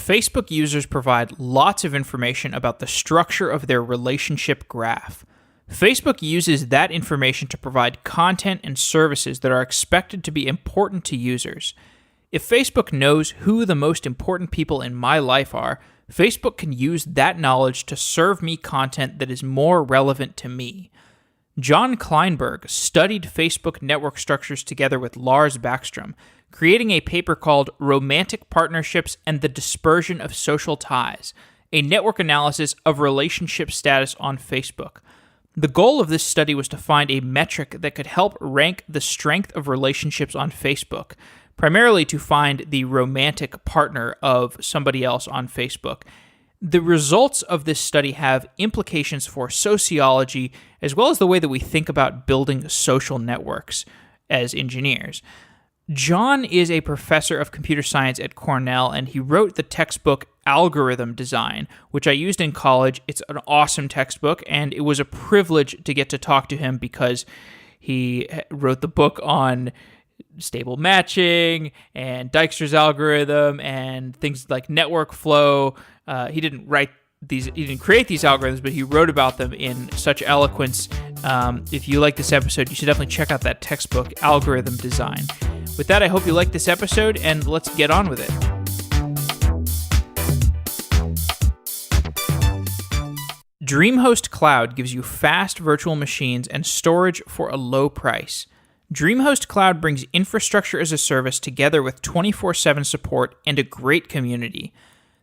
Facebook users provide lots of information about the structure of their relationship graph. Facebook uses that information to provide content and services that are expected to be important to users. If Facebook knows who the most important people in my life are, Facebook can use that knowledge to serve me content that is more relevant to me. John Kleinberg studied Facebook network structures together with Lars Backstrom, creating a paper called Romantic Partnerships and the Dispersion of Social Ties, a network analysis of relationship status on Facebook. The goal of this study was to find a metric that could help rank the strength of relationships on Facebook, primarily to find the romantic partner of somebody else on Facebook. The results of this study have implications for sociology, as well as the way that we think about building social networks as engineers. John is a professor of computer science at Cornell, and he wrote the textbook Algorithm Design, which I used in college. It's an awesome textbook, and it was a privilege to get to talk to him because he wrote the book on stable matching and Dijkstra's algorithm and things like network flow. He didn't create these algorithms, but he wrote about them in such eloquence. If you like this episode, you should definitely check out that textbook, Algorithm Design. With that, I hope you like this episode, and let's get on with it. DreamHost Cloud gives you fast virtual machines and storage for a low price. DreamHost Cloud brings infrastructure as a service together with 24/7 support and a great community.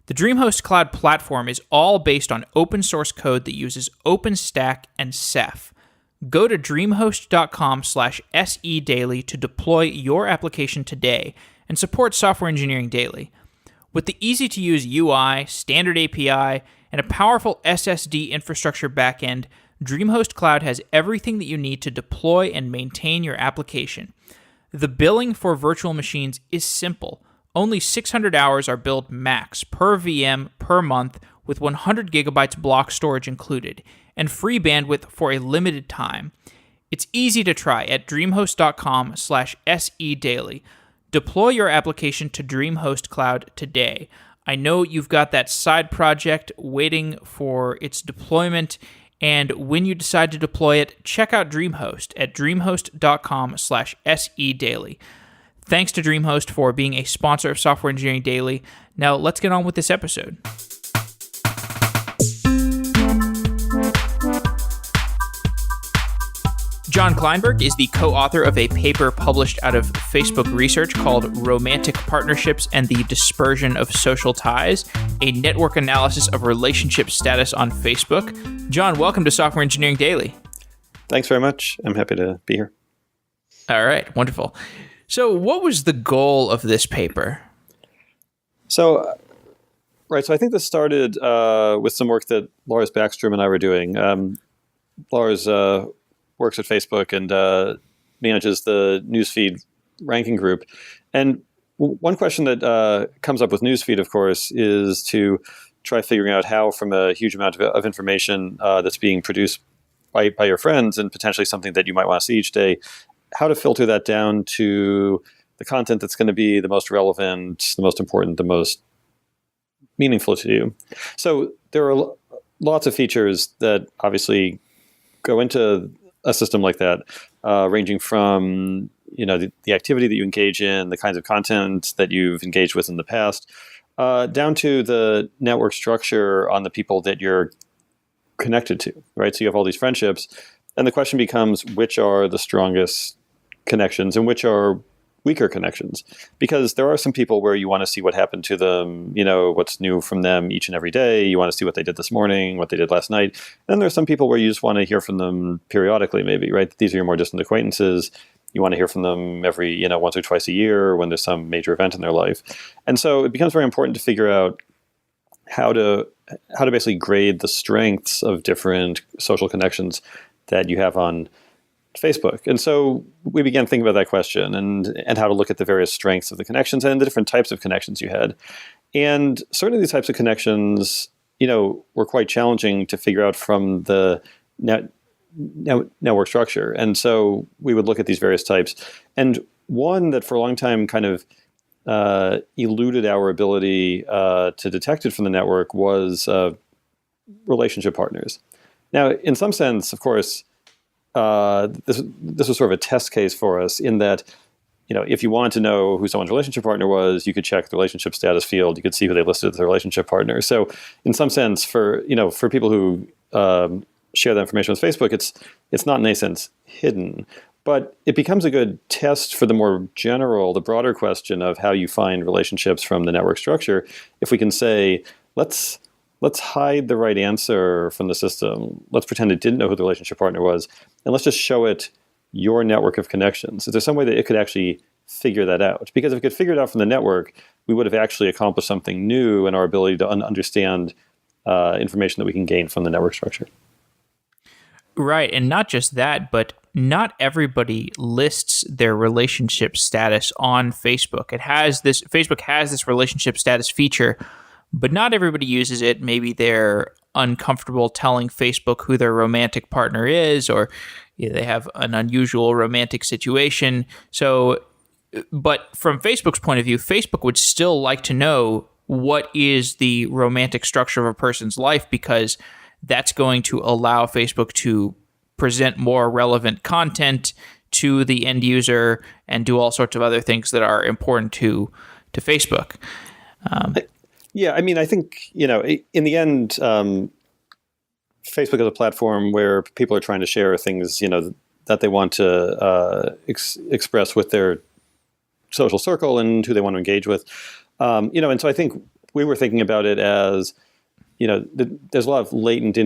The DreamHost Cloud platform is all based on open source code that uses OpenStack and Ceph. Go to dreamhost.com/SE daily to deploy your application today and support Software Engineering Daily. With the easy-to-use UI, standard API, and a powerful SSD infrastructure backend, DreamHost Cloud has everything that you need to deploy and maintain your application. The billing for virtual machines is simple. Only 600 hours are billed max per VM per month with 100 gigabytes block storage included, and free bandwidth for a limited time. It's easy to try at dreamhost.com/SE daily. Deploy your application to DreamHost Cloud today. I know you've got that side project waiting for its deployment, and when you decide to deploy it, check out DreamHost at dreamhost.com/SE daily. Thanks to DreamHost for being a sponsor of Software Engineering Daily. Now let's get on with this episode. John Kleinberg is the co-author of a paper published out of Facebook Research called Romantic Partnerships and the Dispersion of Social Ties, a network analysis of relationship status on Facebook. John, welcome to Software Engineering Daily. Thanks very much. I'm happy to be here. All right, wonderful. So what was the goal of this paper? So I think this started with some work that Lars Backstrom and I were doing. Lars works at Facebook and manages the newsfeed ranking group. And one question that comes up with newsfeed, of course, is to try figuring out how, from a huge amount of information that's being produced by your friends and potentially something that you might want to see each day, how to filter that down to the content that's going to be the most relevant, the most important, the most meaningful to you. So there are lots of features that obviously go into a system like that, ranging from the activity that you engage in, the kinds of content that you've engaged with in the past, down to the network structure on the people that you're connected to, right? So you have all these friendships, and the question becomes, which are the strongest connections and which are weaker connections? Because there are some people where you want to see what happened to them, what's new from them each and every day. You want to see what they did this morning, what they did last night. And there are some people where you just want to hear from them periodically, maybe, right? These are your more distant acquaintances. You want to hear from them every, once or twice a year when there's some major event in their life. And so it becomes very important to figure out how to basically grade the strengths of different social connections that you have on Facebook. And so we began thinking about that question and how to look at the various strengths of the connections and the different types of connections you had. And certainly these types of connections, were quite challenging to figure out from the network structure. And so we would look at these various types. And one that for a long time kind of eluded our ability to detect it from the network was relationship partners. Now, in some sense, of course, this was sort of a test case for us in that, if you wanted to know who someone's relationship partner was, you could check the relationship status field. You could see who they listed as their relationship partner. So, in some sense, for people who share that information with Facebook, it's not in a sense hidden, but it becomes a good test for the broader question of how you find relationships from the network structure. If we can say, let's hide the right answer from the system. Let's pretend it didn't know who the relationship partner was, and let's just show it your network of connections. Is there some way that it could actually figure that out? Because if it could figure it out from the network, we would have actually accomplished something new in our ability to understand information that we can gain from the network structure. Right, and not just that, but not everybody lists their relationship status on Facebook. Facebook has this relationship status feature, but not everybody uses it. Maybe they're uncomfortable telling Facebook who their romantic partner is, or they have an unusual romantic situation. So, but from Facebook's point of view, Facebook would still like to know what is the romantic structure of a person's life, because that's going to allow Facebook to present more relevant content to the end user and do all sorts of other things that are important to Facebook. Yeah, I mean, I think, in the end, Facebook is a platform where people are trying to share things, that they want to express with their social circle and who they want to engage with. And so I think we were thinking about it as, there's a lot of latent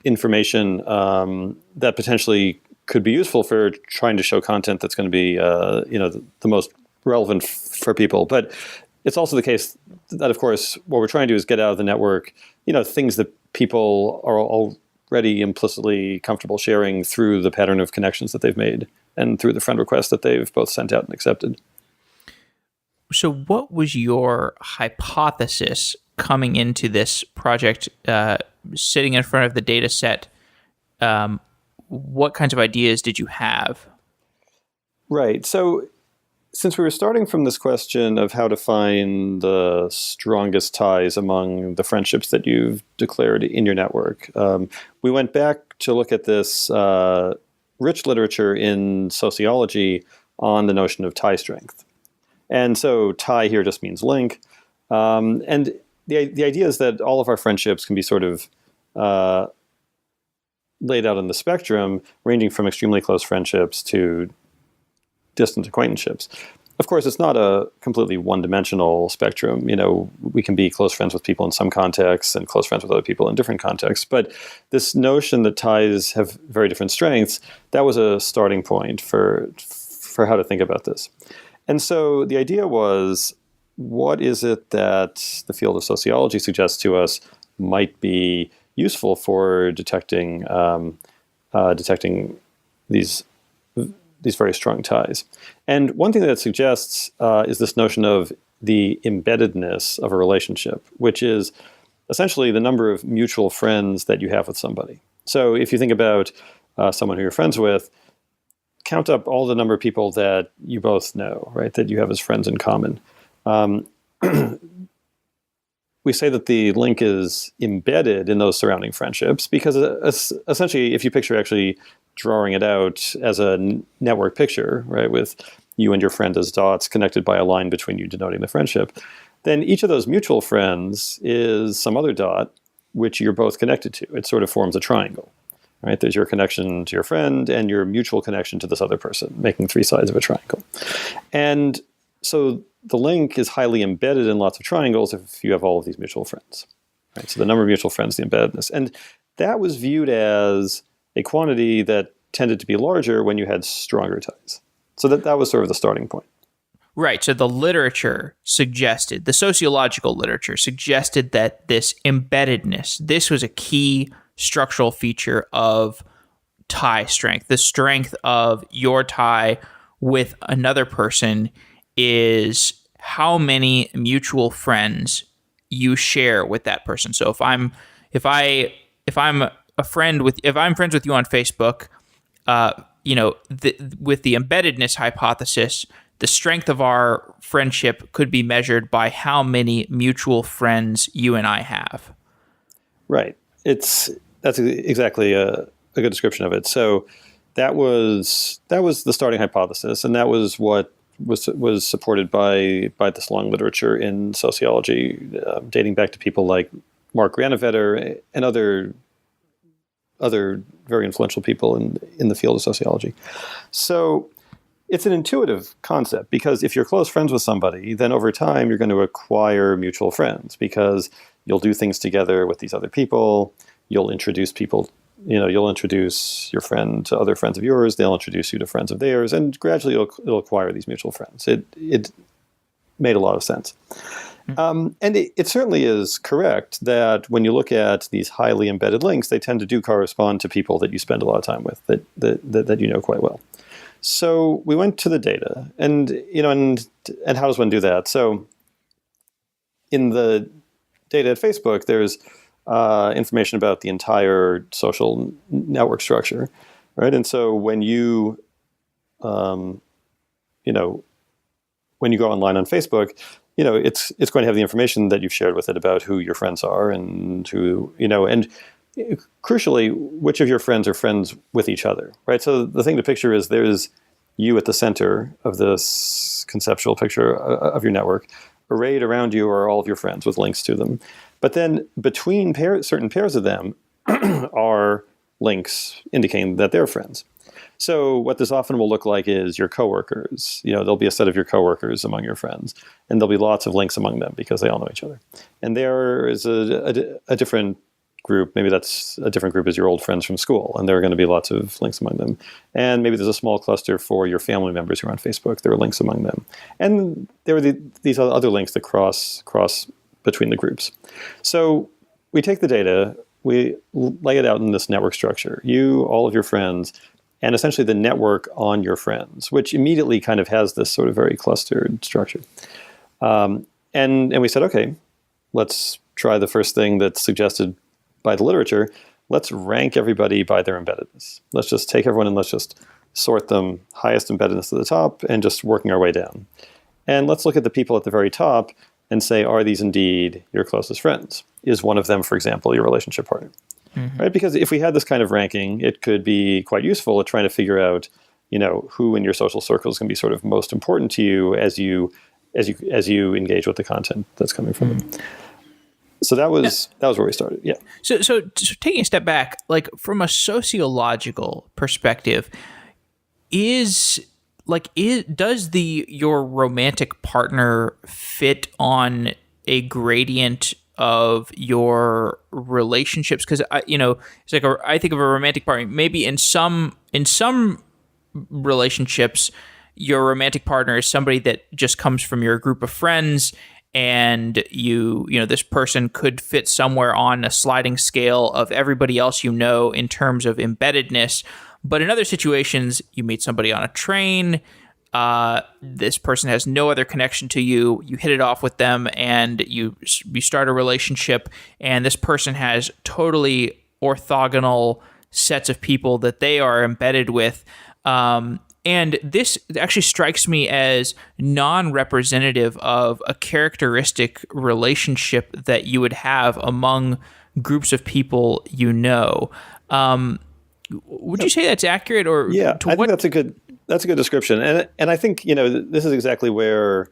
information that potentially could be useful for trying to show content that's going to be, the most relevant for people. But it's also the case that, of course, what we're trying to do is get out of the network, things that people are already implicitly comfortable sharing through the pattern of connections that they've made and through the friend requests that they've both sent out and accepted. So what was your hypothesis coming into this project, sitting in front of the data set? What kinds of ideas did you have? Right. So since we were starting from this question of how to find the strongest ties among the friendships that you've declared in your network, we went back to look at this rich literature in sociology on the notion of tie strength. And so tie here just means link. And the idea is that all of our friendships can be sort of laid out on the spectrum, ranging from extremely close friendships to distant acquaintanceships. Of course, it's not a completely one-dimensional spectrum. We can be close friends with people in some contexts and close friends with other people in different contexts. But this notion that ties have very different strengths, that was a starting point for how to think about this. And so the idea was, what is it that the field of sociology suggests to us might be useful for detecting these very strong ties? And one thing that it suggests is this notion of the embeddedness of a relationship, which is essentially the number of mutual friends that you have with somebody. So if you think about someone who you're friends with, count up all the number of people that you both know, right, that you have as friends in common. We say that the link is embedded in those surrounding friendships because essentially, if you picture actually drawing it out as a network picture, right, with you and your friend as dots connected by a line between you denoting the friendship, then each of those mutual friends is some other dot which you're both connected to. It sort of forms a triangle, right? There's your connection to your friend and your mutual connection to this other person, making three sides of a triangle. And so the link is highly embedded in lots of triangles if you have all of these mutual friends, right? So the number of mutual friends, the embeddedness. And that was viewed as a quantity that tended to be larger when you had stronger ties. So that was sort of the starting point. Right. So the literature suggested, the sociological literature suggested that this embeddedness, this was a key structural feature of tie strength. The strength of your tie with another person is how many mutual friends you share with that person. So if I'm friends with you on Facebook, with the embeddedness hypothesis, the strength of our friendship could be measured by how many mutual friends you and I have. Right. That's exactly a good description of it. So that was the starting hypothesis, and that was what was supported by this long literature in sociology, dating back to people like Mark Granovetter and other very influential people in the field of sociology. So it's an intuitive concept, because if you're close friends with somebody, then over time you're going to acquire mutual friends, because you'll do things together with these other people. You'll introduce people, you'll introduce your friend to other friends of yours. They'll introduce you to friends of theirs, and gradually it'll acquire these mutual friends. It made a lot of sense. And it certainly is correct that when you look at these highly embedded links, they tend to do correspond to people that you spend a lot of time with, that you know quite well. So we went to the data, and how does one do that? So in the data at Facebook, there's information about the entire social network structure, right? And so when you go online on Facebook, it's going to have the information that you've shared with it about who your friends are, and and crucially, which of your friends are friends with each other, right? So the thing to picture is there's you at the center of this conceptual picture of your network. Arrayed around you are all of your friends with links to them. But then between certain pairs of them are links indicating that they're friends. So what this often will look like is your coworkers. There'll be a set of your coworkers among your friends, and there'll be lots of links among them because they all know each other. And there is a different group. Maybe that's a different group as your old friends from school, and there are going to be lots of links among them. And maybe there's a small cluster for your family members who are on Facebook. There are links among them. And there are these other links that cross between the groups. So we take the data, we lay it out in this network structure. You, all of your friends, and essentially the network on your friends, which immediately kind of has this sort of very clustered structure. And we said, okay, let's try the first thing that's suggested by the literature. Let's rank everybody by their embeddedness. Let's just take everyone and let's just sort them highest embeddedness to the top and just working our way down. And let's look at the people at the very top and say, are these indeed your closest friends? Is one of them, for example, your relationship partner? Mm-hmm. Right? Because if we had this kind of ranking, it could be quite useful at trying to figure out, who in your social circles can be sort of most important to you as you engage with the content that's coming from them. So that was where we started. Yeah. So taking a step back, like from a sociological perspective, does your romantic partner fit on a gradient of your relationships? Because it's like I think of a romantic partner. Maybe in some relationships, your romantic partner is somebody that just comes from your group of friends, and this person could fit somewhere on a sliding scale of everybody else in terms of embeddedness. But in other situations, you meet somebody on a train, this person has no other connection to you, you hit it off with them, and you start a relationship, and this person has totally orthogonal sets of people that they are embedded with. And this actually strikes me as non-representative of a characteristic relationship that you would have among groups of people you know. Would you say that's accurate? Or yeah, I think that's a good description. And I think this is exactly where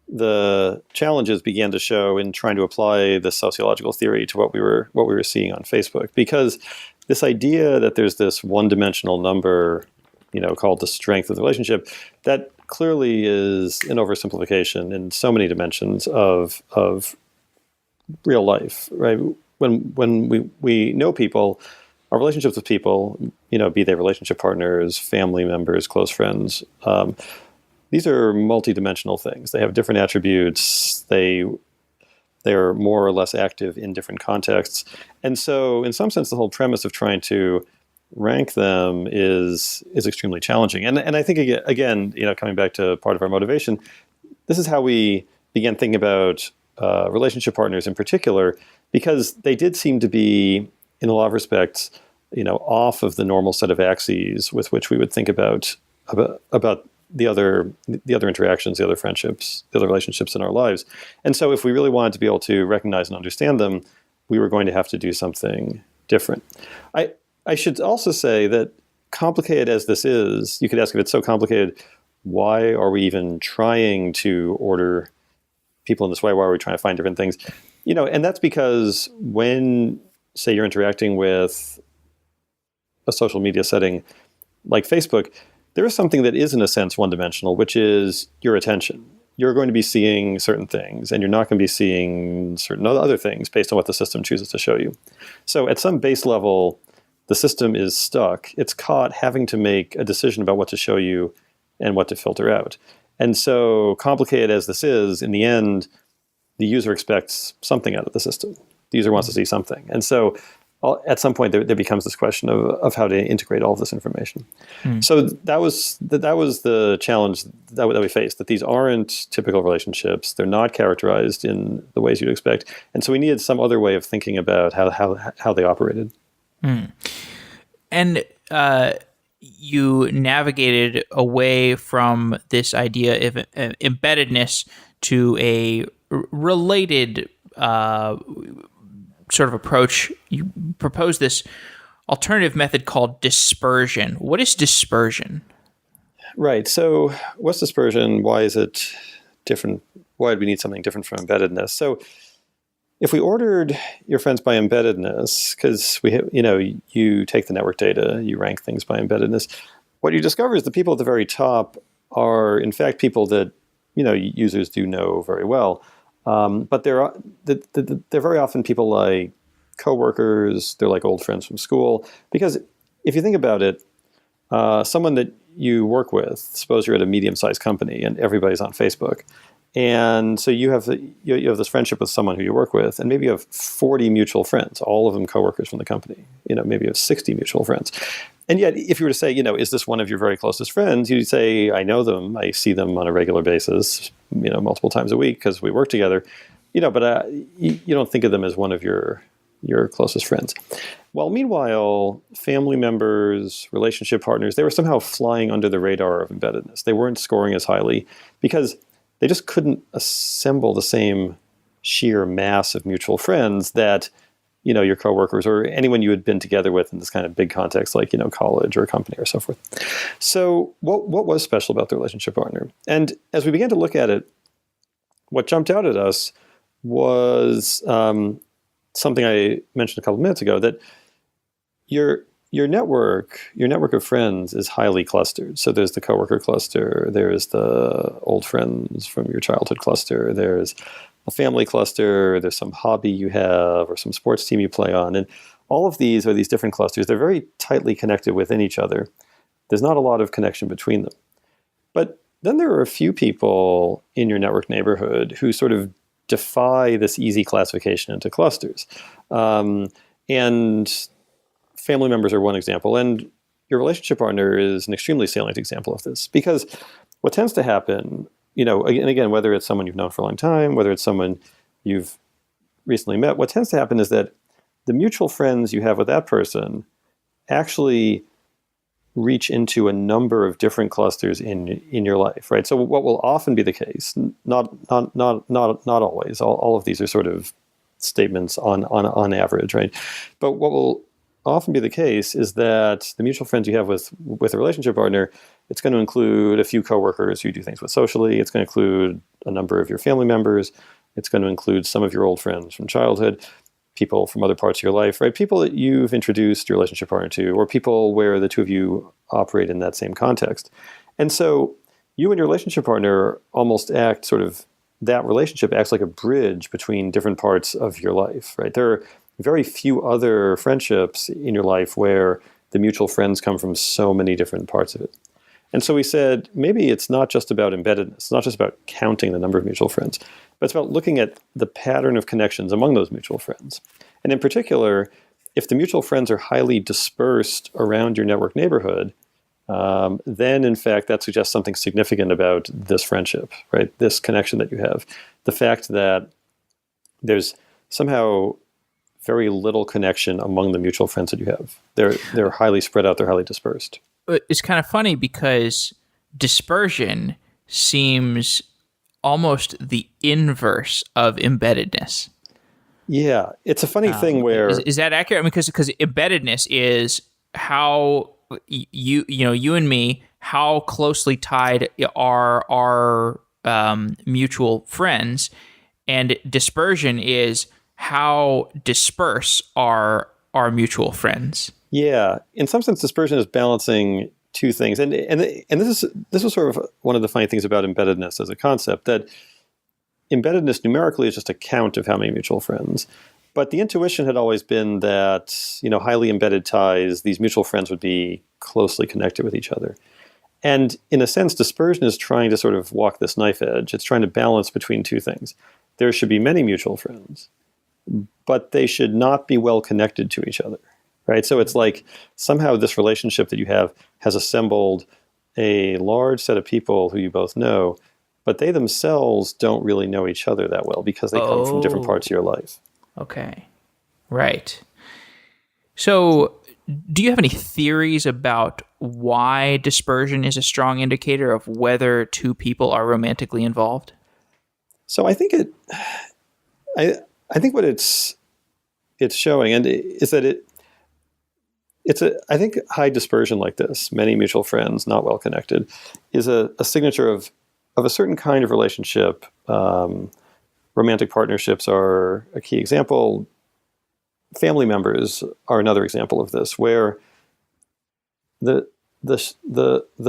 the challenges began to show in trying to apply the sociological theory to what we were seeing on Facebook, because this idea that there's this one-dimensional number, called the strength of the relationship, that clearly is an oversimplification in so many dimensions of real life, right? When we know people, our relationships with people, be they relationship partners, family members, close friends, these are multidimensional things. They have different attributes. They're more or less active in different contexts. And so in some sense, the whole premise of trying to rank them is extremely challenging. And I think, again, coming back to part of our motivation, this is how we began thinking about relationship partners in particular, because they did seem to be, in a lot of respects, off of the normal set of axes with which we would think about the other interactions, the other friendships, the other relationships in our lives. And so if we really wanted to be able to recognize and understand them, we were going to have to do something different. I should also say that complicated as this is, you could ask, if it's so complicated, why are we even trying to order people in this way? Why are we trying to find different things? And that's because when, say, you're interacting with a social media setting like Facebook, there is something that is, in a sense, one-dimensional, which is your attention. You're going to be seeing certain things, and you're not going to be seeing certain other things based on what the system chooses to show you. So at some base level, the system is stuck. It's caught having to make a decision about what to show you and what to filter out. And so complicated as this is, in the end, the user expects something out of the system. The user wants to see something. And so at some point, there becomes this question of how to integrate all of this information. So that was the challenge that we faced, that these aren't typical relationships. They're not characterized in the ways you'd expect. And so we needed some other way of thinking about how they operated. And you navigated away from this idea of embeddedness to a related sort of approach. You proposed this alternative method called dispersion. What is dispersion? Right. So what's dispersion? Why is it different? Why do we need something different from embeddedness? So if we ordered your friends by embeddedness, because you take the network data, you rank things by embeddedness, what you discover is the people at the very top are, in fact, people that users do know very well. But they're very often people like coworkers. They're like old friends from school. Because if you think about it, someone that you work with, suppose you're at a medium-sized company and everybody's on Facebook, and so you have this friendship with someone who you work with, and maybe you have 40 mutual friends, all of them coworkers from the company. Maybe you have 60 mutual friends. And yet, if you were to say, is this one of your very closest friends? You'd say, I know them. I see them on a regular basis, multiple times a week because we work together. But you don't think of them as one of your closest friends. Well, meanwhile, family members, relationship partners, they were somehow flying under the radar of embeddedness. They weren't scoring as highly because they just couldn't assemble the same sheer mass of mutual friends that your coworkers or anyone you had been together with in this kind of big context, like, college or a company or so forth. So what was special about the relationship partner? And as we began to look at it, what jumped out at us was something I mentioned a couple minutes ago, that your network of friends is highly clustered. So there's the coworker cluster, there's the old friends from your childhood cluster, there's a family cluster, there's some hobby you have or some sports team you play on. And all of these are these different clusters. They're very tightly connected within each other. There's not a lot of connection between them. But then there are a few people in your network neighborhood who sort of defy this easy classification into clusters. And family members are one example. And your relationship partner is an extremely salient example of this. Because what tends to happen, and again, whether it's someone you've known for a long time, whether it's someone you've recently met, what tends to happen is that the mutual friends you have with that person actually reach into a number of different clusters in your life, right? So what will often be the case, not always, all of these are sort of statements on average, right? But what will often be the case is that the mutual friends you have with a relationship partner, it's going to include a few coworkers who you do things with socially. It's going to include a number of your family members. It's going to include some of your old friends from childhood, people from other parts of your life, right? People that you've introduced your relationship partner to, or people where the two of you operate in that same context. And so you and your relationship partner almost act sort of, that relationship acts like a bridge between different parts of your life, right? There are very few other friendships in your life where the mutual friends come from so many different parts of it. And so we said, maybe it's not just about embeddedness. It's not just about counting the number of mutual friends, but it's about looking at the pattern of connections among those mutual friends. And in particular, if the mutual friends are highly dispersed around your network neighborhood, then in fact, that suggests something significant about this friendship, right? This connection that you have. The fact that there's somehow very little connection among the mutual friends that you have. They're highly spread out. They're highly dispersed. It's kind of funny because dispersion seems almost the inverse of embeddedness. Yeah, it's a funny thing where is that accurate? I mean, because embeddedness is how you and me, how closely tied are our mutual friends, and dispersion is how disperse are our mutual friends. Yeah, in some sense, dispersion is balancing two things, and this was sort of one of the funny things about embeddedness as a concept, that embeddedness numerically is just a count of how many mutual friends. But the intuition had always been that, highly embedded ties, these mutual friends would be closely connected with each other. And in a sense, dispersion is trying to sort of walk this knife edge. It's trying to balance between two things. There should be many mutual friends, but they should not be well connected to each other, right? So it's like somehow this relationship that you have has assembled a large set of people who you both know, but they themselves don't really know each other that well because they come from different parts of your life. Okay. Right. So do you have any theories about why dispersion is a strong indicator of whether two people are romantically involved? So I think I think what it's showing is that I think high dispersion like this, many mutual friends, not well connected, is a signature of a certain kind of relationship. Romantic partnerships are a key example. Family members are another example of this, where the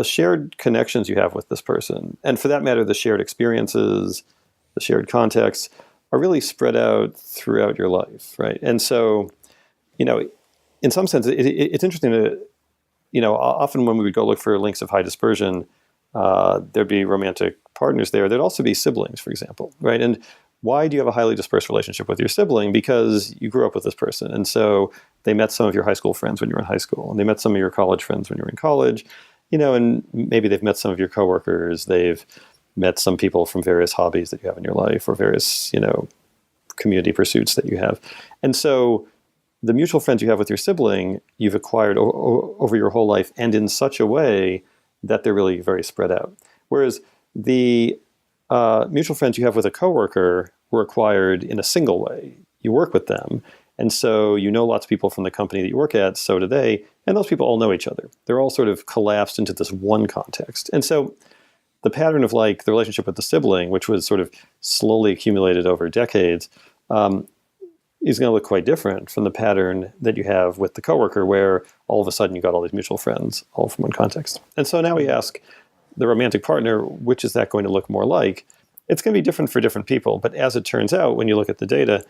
shared connections you have with this person, and for that matter, the shared experiences, the shared contexts, are really spread out throughout your life, right? And so, in some sense, it's interesting to, often when we would go look for links of high dispersion, there'd be romantic partners there. There'd also be siblings, for example, right? And why do you have a highly dispersed relationship with your sibling? Because you grew up with this person. And so they met some of your high school friends when you were in high school, and they met some of your college friends when you were in college, and maybe they've met some of your coworkers. They've met some people from various hobbies that you have in your life or various, community pursuits that you have. And so the mutual friends you have with your sibling, you've acquired over your whole life, and in such a way that they're really very spread out. Whereas the mutual friends you have with a coworker were acquired in a single way. You work with them, and so you know lots of people from the company that you work at, so do they, and those people all know each other. They're all sort of collapsed into this one context. And so the pattern of the relationship with the sibling, which was sort of slowly accumulated over decades, is going to look quite different from the pattern that you have with the coworker, where all of a sudden you got all these mutual friends, all from one context. And so now we ask the romantic partner, which is that going to look more like? It's going to be different for different people. But as it turns out, when you look at the data,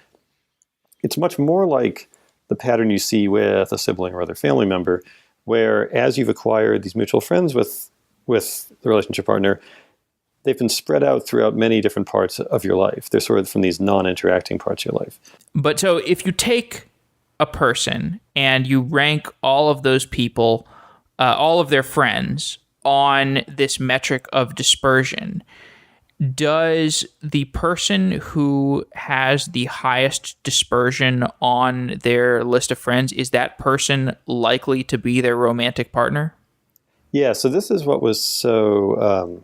it's much more like the pattern you see with a sibling or other family member, where as you've acquired these mutual friends with the relationship partner, they've been spread out throughout many different parts of your life. They're sort of from these non-interacting parts of your life. But so if you take a person and you rank all of those people, all of their friends, on this metric of dispersion, does the person who has the highest dispersion on their list of friends, is that person likely to be their romantic partner? Yeah, so this is what was so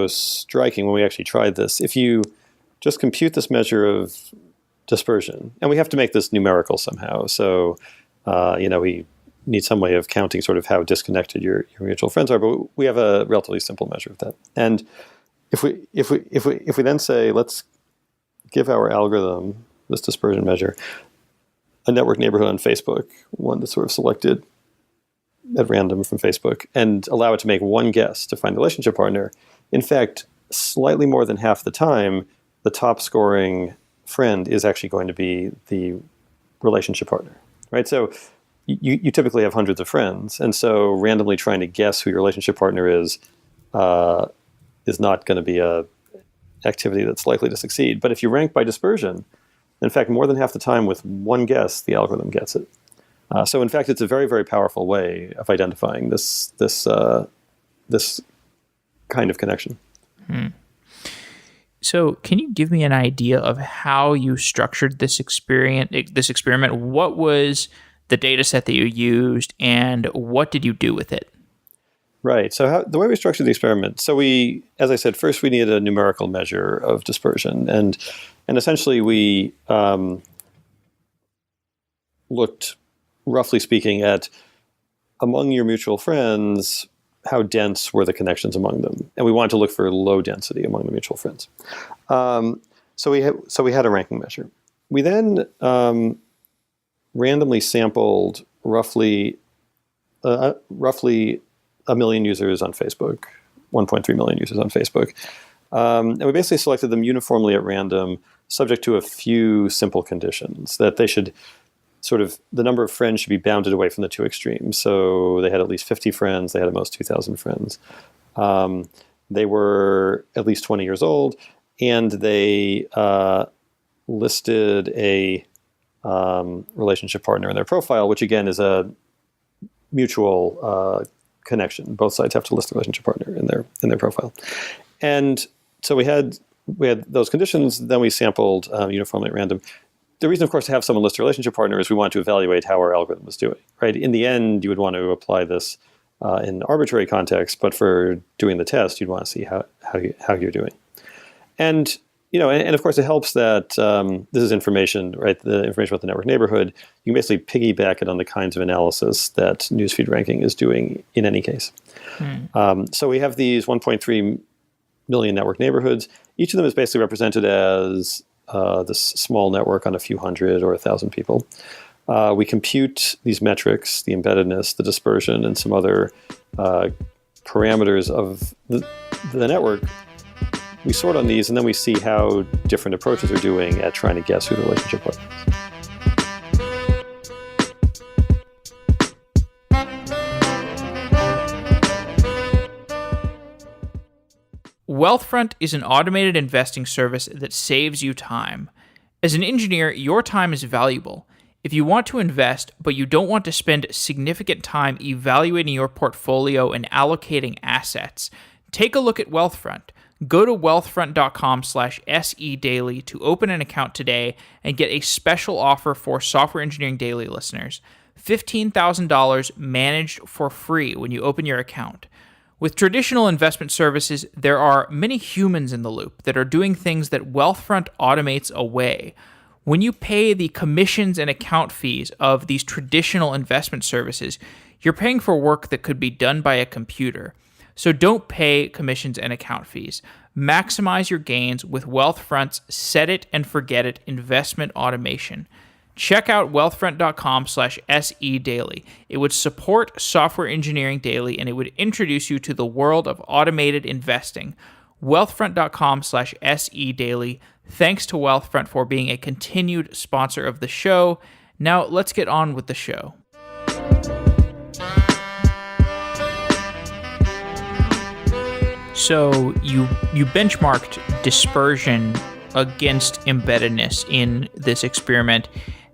striking when we actually tried this. If you just compute this measure of dispersion, and we have to make this numerical somehow, so we need some way of counting sort of how disconnected your mutual friends are, but we have a relatively simple measure of that. And if we then say, let's give our algorithm, this dispersion measure, a network neighborhood on Facebook, one that's sort of selected at random from Facebook, and allow it to make one guess to find the relationship partner, in fact, slightly more than half the time, the top scoring friend is actually going to be the relationship partner, right? So you typically have hundreds of friends, and so randomly trying to guess who your relationship partner is not going to be a activity that's likely to succeed. But if you rank by dispersion, in fact, more than half the time with one guess, the algorithm gets it. So in fact, it's a very, very powerful way of identifying this kind of connection. So can you give me an idea of how you structured this experiment? What was the data set that you used, and what did you do with it? Right. So the way we structured the experiment, so we, as I said, first we needed a numerical measure of dispersion, and essentially we looked, roughly speaking, at among your mutual friends, how dense were the connections among them, and we wanted to look for low density among the mutual friends. So we had a ranking measure. We then randomly sampled roughly a million users on Facebook, 1.3 million users on Facebook. And we basically selected them uniformly at random, subject to a few simple conditions, that they should the number of friends should be bounded away from the two extremes. So they had at least 50 friends, they had at most 2,000 friends. They were at least 20 years old, and they listed a relationship partner in their profile, which again is a mutual connection. Both sides have to list the relationship partner in their profile. And so we had those conditions. Then we sampled uniformly at random. The reason, of course, to have someone list a relationship partner is we want to evaluate how our algorithm was doing. Right. In the end, you would want to apply this in arbitrary context, but for doing the test, you'd want to see how you're doing. And and of course, it helps that this is information, right? The information about the network neighborhood. You can basically piggyback it on the kinds of analysis that newsfeed ranking is doing in any case. So we have these 1.3 million network neighborhoods. Each of them is basically represented as this small network on a few hundred or 1,000 people. We compute these metrics, the embeddedness, the dispersion, and some other parameters of the network. We sort on these, and then we see how different approaches are doing at trying to guess who the relationship partner is. Wealthfront is an automated investing service that saves you time. As an engineer, your time is valuable. If you want to invest, but you don't want to spend significant time evaluating your portfolio and allocating assets, take a look at Wealthfront. Go to wealthfront.com/SEDaily to open an account today and get a special offer for Software Engineering Daily listeners. $15,000 managed for free when you open your account. With traditional investment services, there are many humans in the loop that are doing things that Wealthfront automates away. When you pay the commissions and account fees of these traditional investment services, you're paying for work that could be done by a computer. So don't pay commissions and account fees. Maximize your gains with Wealthfront's Set It and Forget It investment automation. Check out wealthfront.com/SEDaily. It would support Software Engineering Daily, and it would introduce you to the world of automated investing. Wealthfront.com/SEDaily. Thanks to Wealthfront for being a continued sponsor of the show. Now let's get on with the show. So you benchmarked dispersion against embeddedness in this experiment.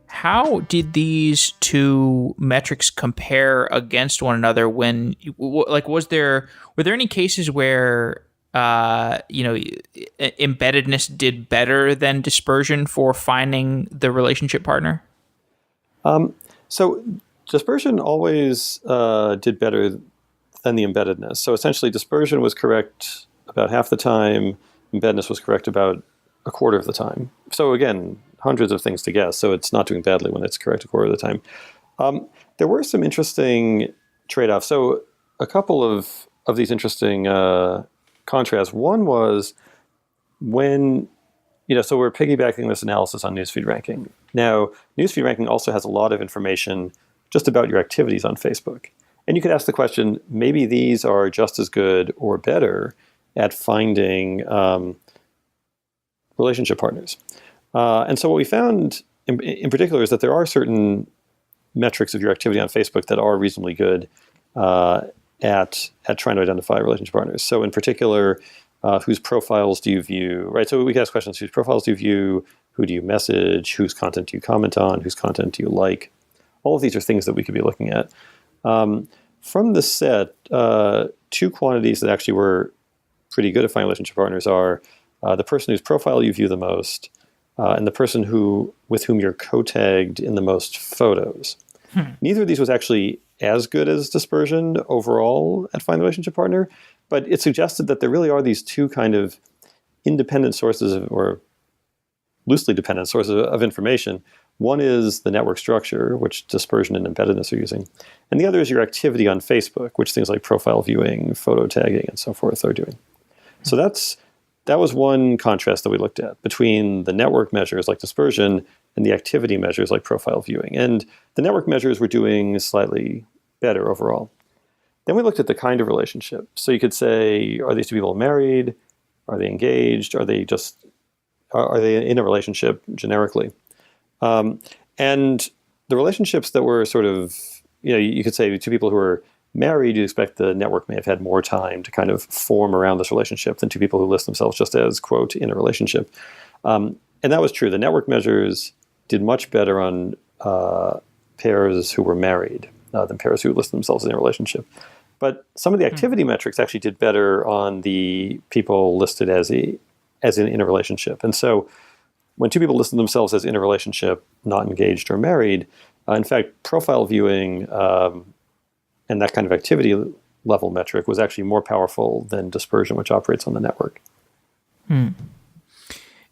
How did these two metrics compare against one another? Were there any cases where embeddedness did better than dispersion for finding the relationship partner? So dispersion always did better than the embeddedness. So essentially, dispersion was correct about half the time. Embeddedness was correct about a quarter of the time. So again, hundreds of things to guess. So it's not doing badly when it's correct a quarter of the time. There were some interesting trade-offs. So a couple of these interesting contrasts. One was when, so we're piggybacking this analysis on newsfeed ranking. Now, newsfeed ranking also has a lot of information just about your activities on Facebook. And you could ask the question, maybe these are just as good or better at finding relationship partners. And so what we found in particular is that there are certain metrics of your activity on Facebook that are reasonably good at trying to identify relationship partners. So in particular, whose profiles do you view, right? So we can ask questions, whose profiles do you view, who do you message, whose content do you comment on, whose content do you like? All of these are things that we could be looking at. From the set, two quantities that actually were pretty good at finding relationship partners are the person whose profile you view the most and the person with whom you're co-tagged in the most photos. Neither of these was actually as good as Dispersion overall at Find the Relationship Partner, but it suggested that there really are these two kind of independent sources or loosely dependent sources of information. One is the network structure, which Dispersion and embeddedness are using. And the other is your activity on Facebook, which things like profile viewing, photo tagging, and so forth are doing. So that was one contrast that we looked at between the network measures like Dispersion and the activity measures like profile viewing. And the network measures were doing slightly better overall. Then we looked at the kind of relationship. So you could say, are these two people married? Are they engaged? Are they in a relationship generically? And the relationships that were sort of, you could say two people who are married, you'd expect the network may have had more time to kind of form around this relationship than two people who list themselves just as, quote, in a relationship. And that was true. The network measures did much better on pairs who were married than pairs who list themselves in a relationship. But some of the activity metrics actually did better on the people listed as in a relationship. And so when two people listed themselves as in a relationship, not engaged or married, in fact, profile viewing and that kind of activity level metric was actually more powerful than Dispersion, which operates on the network. And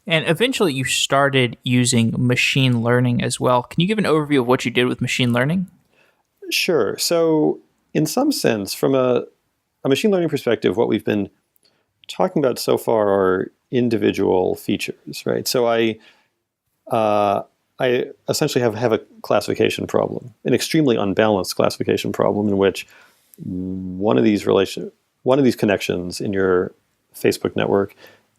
eventually you started using machine learning as well. Can you give an overview of what you did with machine learning? Sure. So in some sense, from a machine learning perspective, what we've been talking about so far are individual features, right? So I essentially have a classification problem, an extremely unbalanced classification problem in which one of these connections in your Facebook network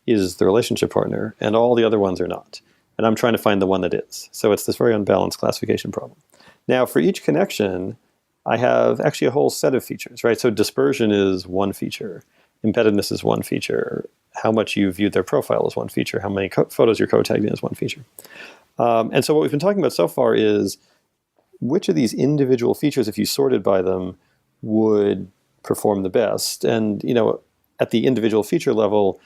is the relationship partner, and all the other ones are not. And I'm trying to find the one that is. So it's this very unbalanced classification problem. Now, for each connection, I have actually a whole set of features, right? So dispersion is one feature. Embeddedness is one feature. How much you viewed their profile is one feature. How many photos you're co-tagged in is one feature. And so what we've been talking about so far is which of these individual features, if you sorted by them, would perform the best. And, at the individual feature level,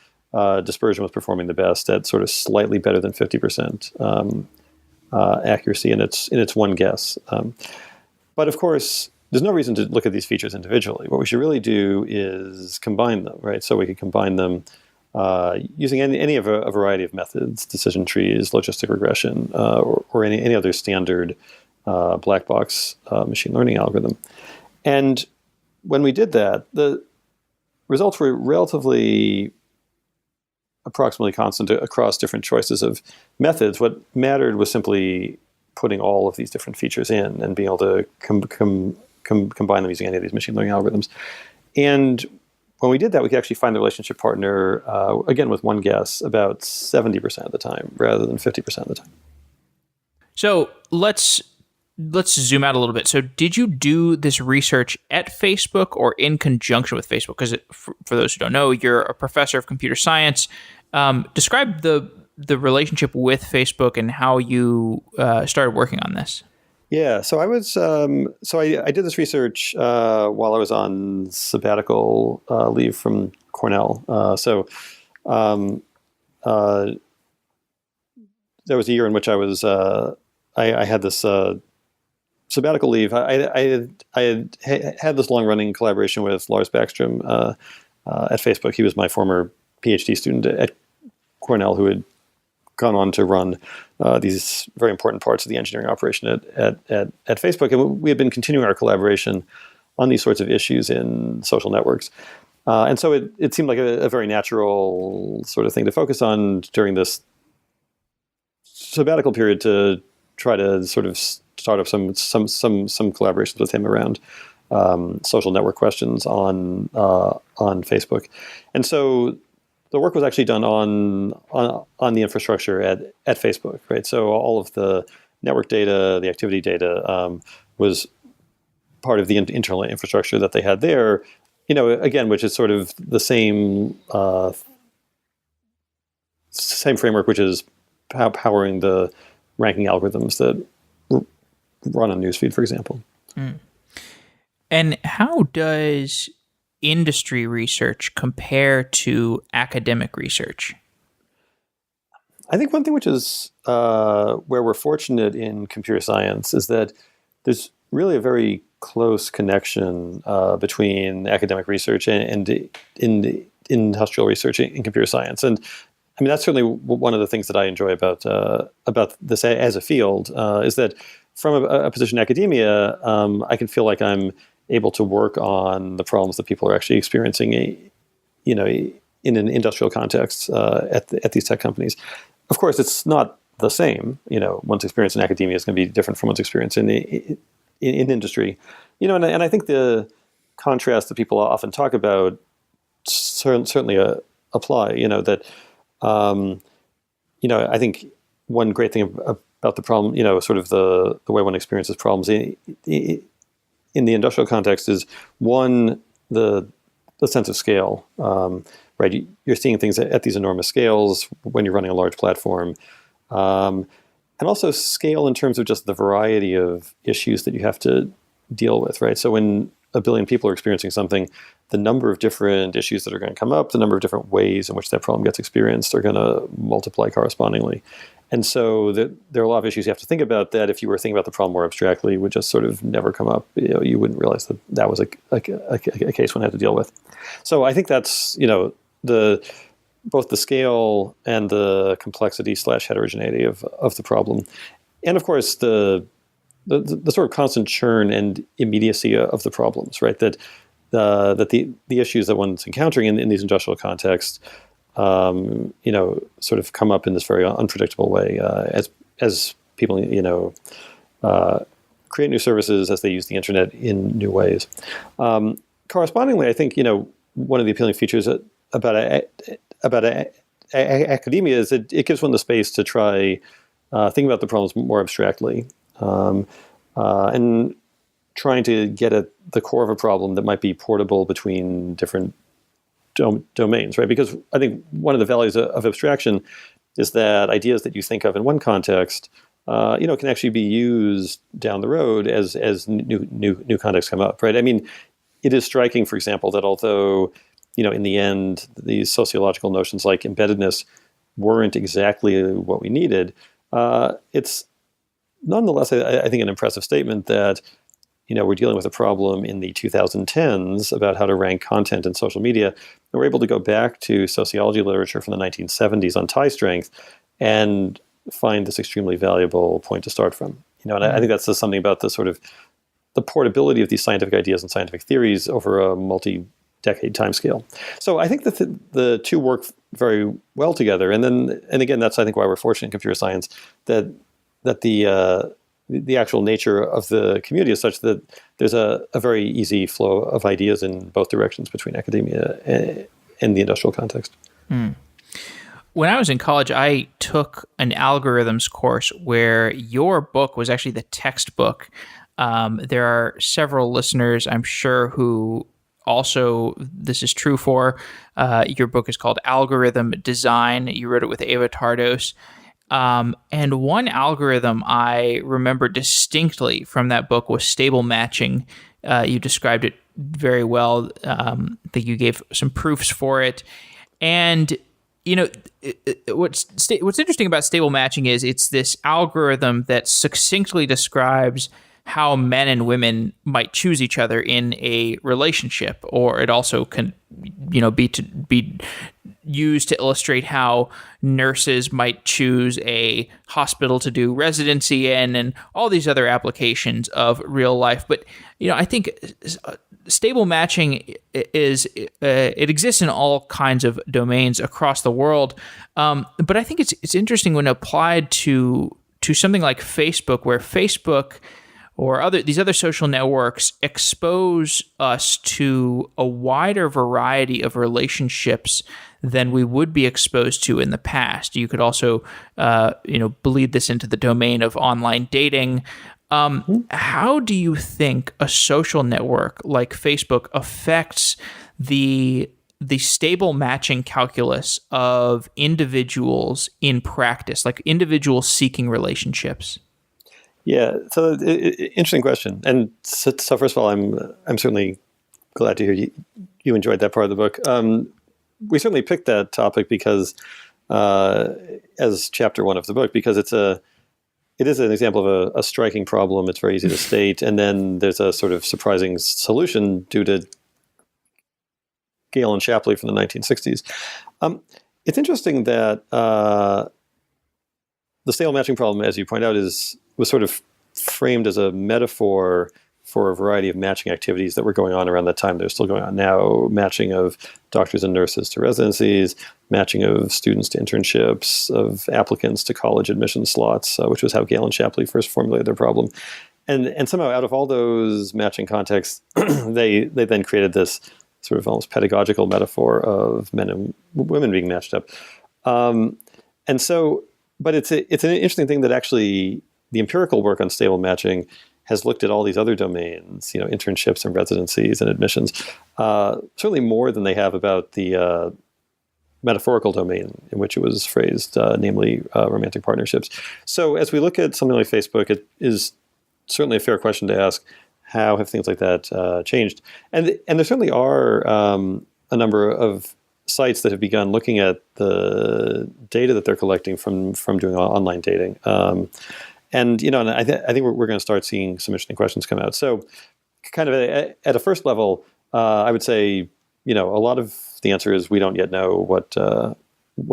dispersion was performing the best at sort of slightly better than 50% accuracy in its one guess. But of course, there's no reason to look at these features individually. What we should really do is combine them, right? So we could combine them using any of a variety of methods, decision trees, logistic regression, or any other standard black box machine learning algorithm. And when we did that, the results were relatively approximately constant across different choices of methods. What mattered was simply putting all of these different features in and being able to combine them using any of these machine learning algorithms. And when we did that, we could actually find the relationship partner, again, with one guess, about 70% of the time rather than 50% of the time. So let's zoom out a little bit. So did you do this research at Facebook or in conjunction with Facebook? Because for those who don't know, you're a professor of computer science. Describe the relationship with Facebook and how you started working on this. Yeah, so I was I did this research while I was on sabbatical leave from Cornell. There was a year in which I was I had this sabbatical leave. I had this long running collaboration with Lars Backstrom at Facebook. He was my former PhD student at Cornell who had gone on to run these very important parts of the engineering operation at Facebook. And we had been continuing our collaboration on these sorts of issues in social networks. And so it seemed like a very natural sort of thing to focus on during this sabbatical period to try to sort of start up some collaborations with him around social network questions on Facebook. And so the work was actually done on the infrastructure at Facebook, right? So all of the network data, the activity data was part of the internal infrastructure that they had there, again, which is sort of the same framework, which is powering the ranking algorithms that run on newsfeed, for example. And how does industry research compare to academic research? I think one thing which is where we're fortunate in computer science is that there's really a very close connection between academic research and in industrial research in computer science. And I mean, that's certainly one of the things that I enjoy about this as a field is that from a position in academia, I can feel like I'm able to work on the problems that people are actually experiencing, in an industrial context at these tech companies. Of course, it's not the same. One's experience in academia is going to be different from one's experience in industry. And I think the contrast that people often talk about certainly apply. I think one great thing about the problem, sort of the way one experiences problems in the industrial context is one, the sense of scale, right? You're seeing things at these enormous scales when you're running a large platform, and also scale in terms of just the variety of issues that you have to deal with, right? So when a billion people are experiencing something, the number of different issues that are going to come up, the number of different ways in which that problem gets experienced are going to multiply correspondingly. And so there are a lot of issues you have to think about that if you were thinking about the problem more abstractly would just sort of never come up. You wouldn't realize that was a case one had to deal with. So I think that's, both the scale and the complexity / heterogeneity of the problem. And of course, the sort of constant churn and immediacy of the problems, right? That the issues that one's encountering in these industrial contexts, sort of come up in this very unpredictable way as people, create new services, as they use the internet in new ways. Correspondingly, I think one of the appealing features about academia is that it gives one the space to try think about the problems more abstractly. And trying to get at the core of a problem that might be portable between different domains, right? Because I think one of the values of abstraction is that ideas that you think of in one context, can actually be used down the road as new contexts come up, right? I mean, it is striking, for example, that although in the end these sociological notions like embeddedness weren't exactly what we needed, it's nonetheless, I think, an impressive statement that we're dealing with a problem in the 2010s about how to rank content in social media. And we're able to go back to sociology literature from the 1970s on tie strength and find this extremely valuable point to start from. And I think that says something about the sort of the portability of these scientific ideas and scientific theories over a multi-decade timescale. So I think that the two work very well together. And again, that's I think why we're fortunate in computer science that the actual nature of the community is such that there's a very easy flow of ideas in both directions between academia and the industrial context. When I was in college, I took an algorithms course where your book was actually the textbook. There are several listeners, I'm sure, who also this is true for. Your book is called Algorithm Design. You wrote it with Ava Tardos. And one algorithm I remember distinctly from that book was stable matching. You described it very well. I think you gave some proofs for it. And what's interesting about stable matching is it's this algorithm that succinctly describes how men and women might choose each other in a relationship, or it also can, be used to illustrate how nurses might choose a hospital to do residency in, and all these other applications of real life. But I think stable matching is it exists in all kinds of domains across the world. But I think it's interesting when applied to something like Facebook, where Facebook or these other social networks expose us to a wider variety of relationships than we would be exposed to in the past. You could also, bleed this into the domain of online dating. How do you think a social network like Facebook affects the stable matching calculus of individuals in practice, like individuals seeking relationships? Yeah, so interesting question. And so first of all, I'm certainly glad to hear you enjoyed that part of the book. We certainly picked that topic because, as chapter 1 of the book, because it's it is an example of a striking problem. It's very easy to state, and then there's a sort of surprising solution due to Gale and Shapley from the 1960s. It's interesting that the stable matching problem, as you point out, was sort of framed as a metaphor for a variety of matching activities that were going on around that time. They're still going on now. Matching of doctors and nurses to residencies, matching of students to internships, of applicants to college admission slots, which was how Gale and Shapley first formulated their problem. And somehow out of all those matching contexts, they then created this sort of almost pedagogical metaphor of men and women being matched up. And so, but it's an interesting thing that actually the empirical work on stable matching has looked at all these other domains, internships and residencies and admissions, certainly more than they have about the metaphorical domain in which it was phrased, namely romantic partnerships. So as we look at something like Facebook, it is certainly a fair question to ask, how have things like that changed? And there certainly are a number of sites that have begun looking at the data that they're collecting from doing online dating. And I think we're going to start seeing some interesting questions come out. So kind of at a first level, I would say, a lot of the answer is we don't yet know what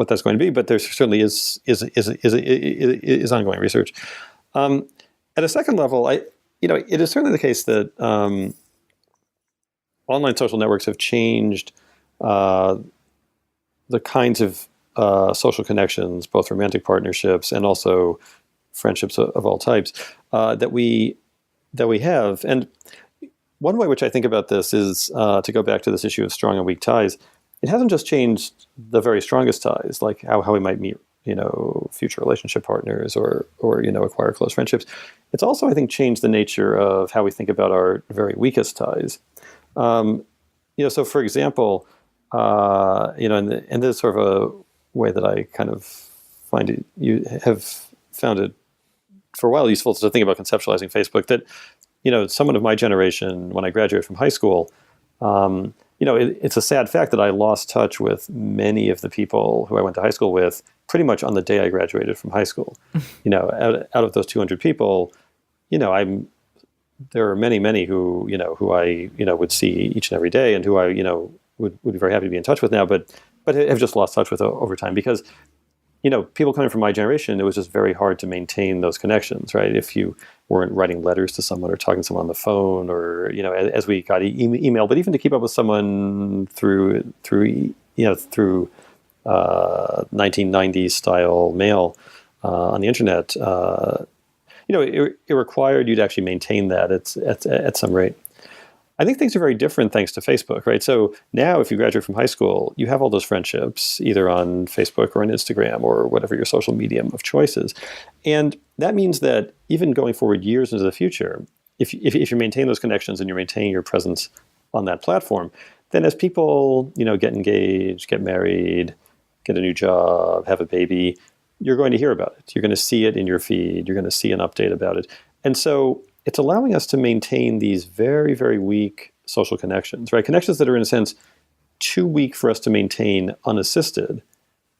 that's going to be, but there certainly is ongoing research. At a second level, it is certainly the case that online social networks have changed the kinds of social connections, both romantic partnerships and also friendships of all types that we have. And one way which I think about this is to go back to this issue of strong and weak ties. It hasn't just changed the very strongest ties, like how we might meet, future relationship partners or acquire close friendships. It's also, I think, changed the nature of how we think about our very weakest ties. So for example, and this is sort of a way that I kind of find it, you have found it for a while useful to think about conceptualizing Facebook, that, someone of my generation, when I graduated from high school, it's a sad fact that I lost touch with many of the people who I went to high school with pretty much on the day I graduated from high school. Out of those 200 people, there are many who I, would see each and every day and who I, would be very happy to be in touch with now, but have just lost touch with over time because, people coming from my generation, it was just very hard to maintain those connections, right? If you weren't writing letters to someone or talking to someone on the phone or, as we got email, but even to keep up with someone through 1990s style mail on the internet, it required you to actually maintain that at some rate. I think things are very different thanks to Facebook, right? So now if you graduate from high school, you have all those friendships either on Facebook or on Instagram or whatever your social medium of choice is. And that means that even going forward years into the future, if you maintain those connections and you're maintaining your presence on that platform, then as people, get engaged, get married, get a new job, have a baby, you're going to hear about it. You're going to see it in your feed. You're going to see an update about it. And so it's allowing us to maintain these very, very weak social connections, right? Connections that are, in a sense, too weak for us to maintain unassisted.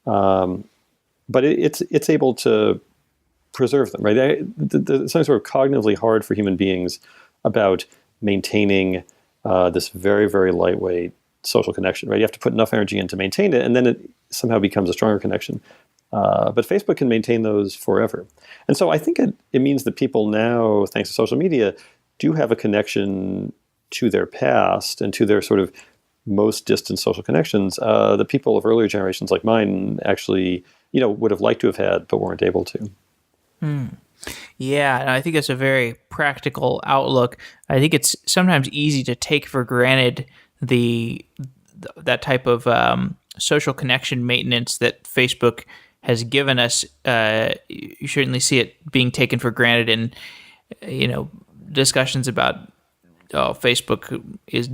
But it's able to preserve them, right? There's something sort of cognitively hard for human beings about maintaining this very, very lightweight social connection, right? You have to put enough energy in to maintain it, and then it somehow becomes a stronger connection. But Facebook can maintain those forever. And so I think it means that people now, thanks to social media, do have a connection to their past and to their sort of most distant social connections. The people of earlier generations like mine actually, would have liked to have had, but weren't able to. Yeah, and I think that's a very practical outlook. I think it's sometimes easy to take for granted that type of social connection maintenance that Facebook has given us. You certainly see it being taken for granted in, discussions about, Facebook is